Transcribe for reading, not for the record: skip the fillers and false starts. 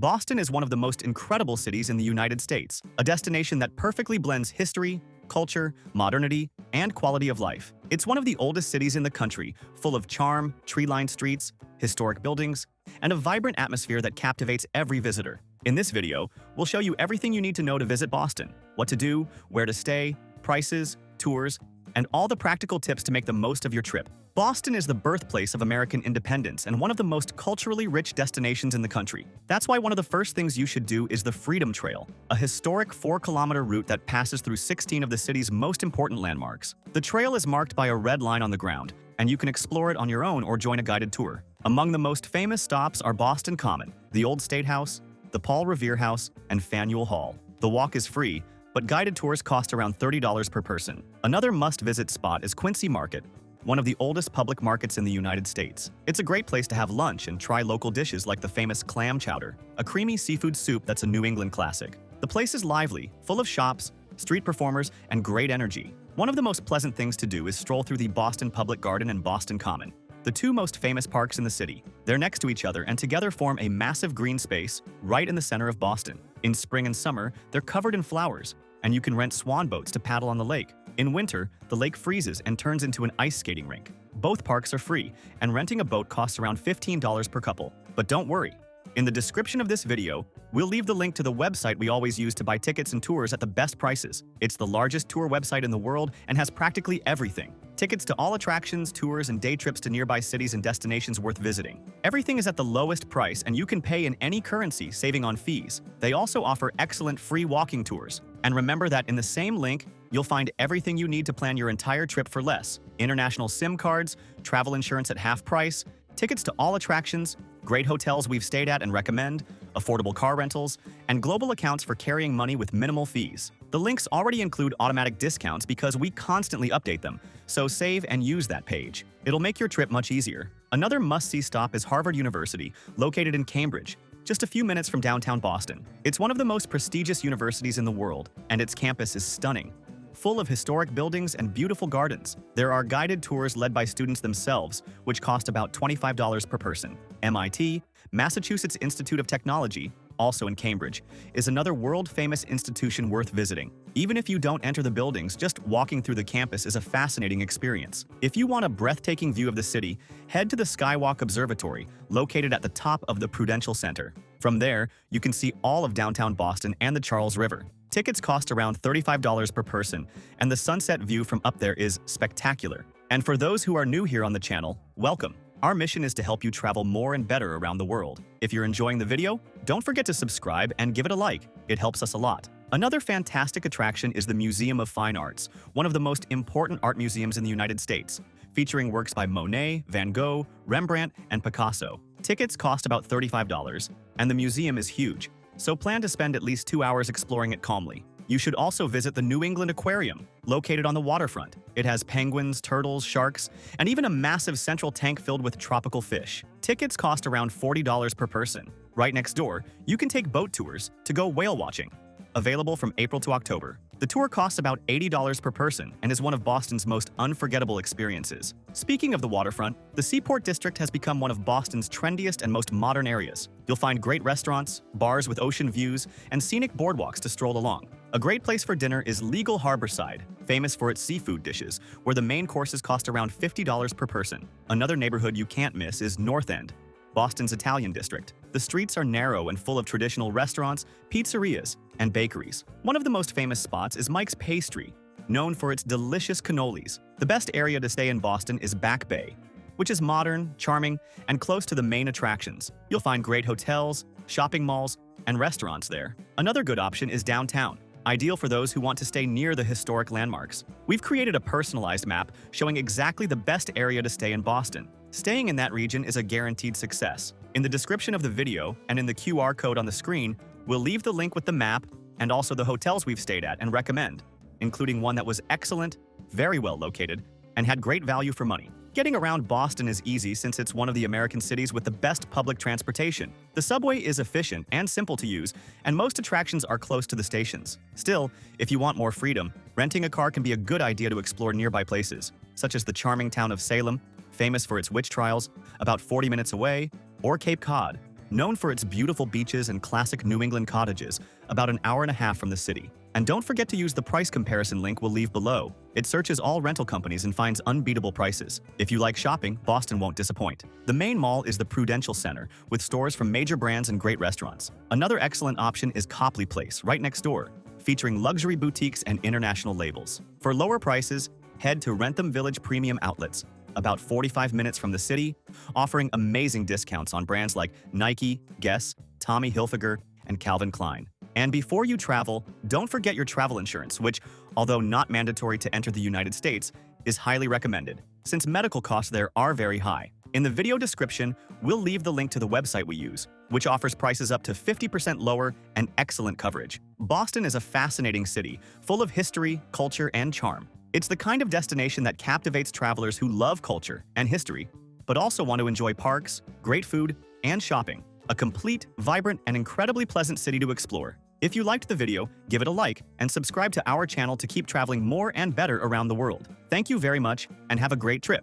Boston is one of the most incredible cities in the United States, a destination that perfectly blends history, culture, modernity, and quality of life. It's one of the oldest cities in the country, full of charm, tree-lined streets, historic buildings, and a vibrant atmosphere that captivates every visitor. In this video, we'll show you everything you need to know to visit Boston, what to do, where to stay, prices, tours, and all the practical tips to make the most of your trip. Boston is the birthplace of American independence and one of the most culturally rich destinations in the country. That's why one of the first things you should do is the Freedom Trail, a historic 4-kilometer route that passes through 16 of the city's most important landmarks. The trail is marked by a red line on the ground, and you can explore it on your own or join a guided tour. Among the most famous stops are Boston Common, the Old State House, the Paul Revere House, and Faneuil Hall. The walk is free, but guided tours cost around $30 per person. Another must-visit spot is Quincy Market, one of the oldest public markets in the United States. It's a great place to have lunch and try local dishes like the famous clam chowder, a creamy seafood soup that's a New England classic. The place is lively, full of shops, street performers, and great energy. One of the most pleasant things to do is stroll through the Boston Public Garden and Boston Common, the two most famous parks in the city. They're next to each other and together form a massive green space right in the center of Boston. In spring and summer, they're covered in flowers, and you can rent swan boats to paddle on the lake. In winter, the lake freezes and turns into an ice skating rink. Both parks are free, and renting a boat costs around $15 per couple. But don't worry. In the description of this video, we'll leave the link to the website we always use to buy tickets and tours at the best prices. It's the largest tour website in the world and has practically everything. Tickets to all attractions, tours, and day trips to nearby cities and destinations worth visiting. Everything is at the lowest price, and you can pay in any currency, saving on fees. They also offer excellent free walking tours. And remember that in the same link, you'll find everything you need to plan your entire trip for less. International SIM cards, travel insurance at half price, tickets to all attractions, great hotels we've stayed at and recommend, affordable car rentals, and global accounts for carrying money with minimal fees. The links already include automatic discounts because we constantly update them, so save and use that page. It'll make your trip much easier. Another must-see stop is Harvard University, located in Cambridge, just a few minutes from downtown Boston. It's one of the most prestigious universities in the world, and its campus is stunning, full of historic buildings and beautiful gardens. There are guided tours led by students themselves, which cost about $25 per person. MIT, Massachusetts Institute of Technology, also in Cambridge, is another world-famous institution worth visiting. Even if you don't enter the buildings, just walking through the campus is a fascinating experience. If you want a breathtaking view of the city, head to the Skywalk Observatory, located at the top of the Prudential Center. From there, you can see all of downtown Boston and the Charles River. Tickets cost around $35 per person, and the sunset view from up there is spectacular. And for those who are new here on the channel, welcome. Our mission is to help you travel more and better around the world. If you're enjoying the video, don't forget to subscribe and give it a like. It helps us a lot. Another fantastic attraction is the Museum of Fine Arts, one of the most important art museums in the United States, featuring works by Monet, Van Gogh, Rembrandt, and Picasso. Tickets cost about $35, and the museum is huge, so plan to spend at least 2 hours exploring it calmly. You should also visit the New England Aquarium, located on the waterfront. It has penguins, turtles, sharks, and even a massive central tank filled with tropical fish. Tickets cost around $40 per person. Right next door, you can take boat tours to go whale watching. Available from April to October. The tour costs about $80 per person and is one of Boston's most unforgettable experiences. Speaking of the waterfront, the Seaport District has become one of Boston's trendiest and most modern areas. You'll find great restaurants, bars with ocean views, and scenic boardwalks to stroll along. A great place for dinner is Legal Harborside, famous for its seafood dishes, where the main courses cost around $50 per person. Another neighborhood you can't miss is North End, Boston's Italian district. The streets are narrow and full of traditional restaurants, pizzerias, and bakeries. One of the most famous spots is Mike's Pastry, known for its delicious cannolis. The best area to stay in Boston is Back Bay, which is modern, charming, and close to the main attractions. You'll find great hotels, shopping malls, and restaurants there. Another good option is downtown, ideal for those who want to stay near the historic landmarks. We've created a personalized map showing exactly the best area to stay in Boston. Staying in that region is a guaranteed success. In the description of the video and in the QR code on the screen, we'll leave the link with the map and also the hotels we've stayed at and recommend, including one that was excellent, very well located, and had great value for money. Getting around Boston is easy since it's one of the American cities with the best public transportation. The subway is efficient and simple to use, and most attractions are close to the stations. Still, if you want more freedom, renting a car can be a good idea to explore nearby places, such as the charming town of Salem, famous for its witch trials, about 40 minutes away, or Cape Cod, known for its beautiful beaches and classic New England cottages, about an hour and a half from the city. And don't forget to use the price comparison link we'll leave below. It searches all rental companies and finds unbeatable prices. If you like shopping, Boston won't disappoint. The main mall is the Prudential Center, with stores from major brands and great restaurants. Another excellent option is Copley Place, right next door, featuring luxury boutiques and international labels. For lower prices, head to Rentham Village Premium Outlets, about 45 minutes from the city, offering amazing discounts on brands like Nike, Guess, Tommy Hilfiger, and Calvin Klein. And before you travel, don't forget your travel insurance, which, although not mandatory to enter the United States, is highly recommended, since medical costs there are very high. In the video description, we'll leave the link to the website we use, which offers prices up to 50% lower and excellent coverage. Boston is a fascinating city, full of history, culture, and charm. It's the kind of destination that captivates travelers who love culture and history, but also want to enjoy parks, great food, and shopping. A complete, vibrant, and incredibly pleasant city to explore. If you liked the video, give it a like and subscribe to our channel to keep traveling more and better around the world. Thank you very much and have a great trip.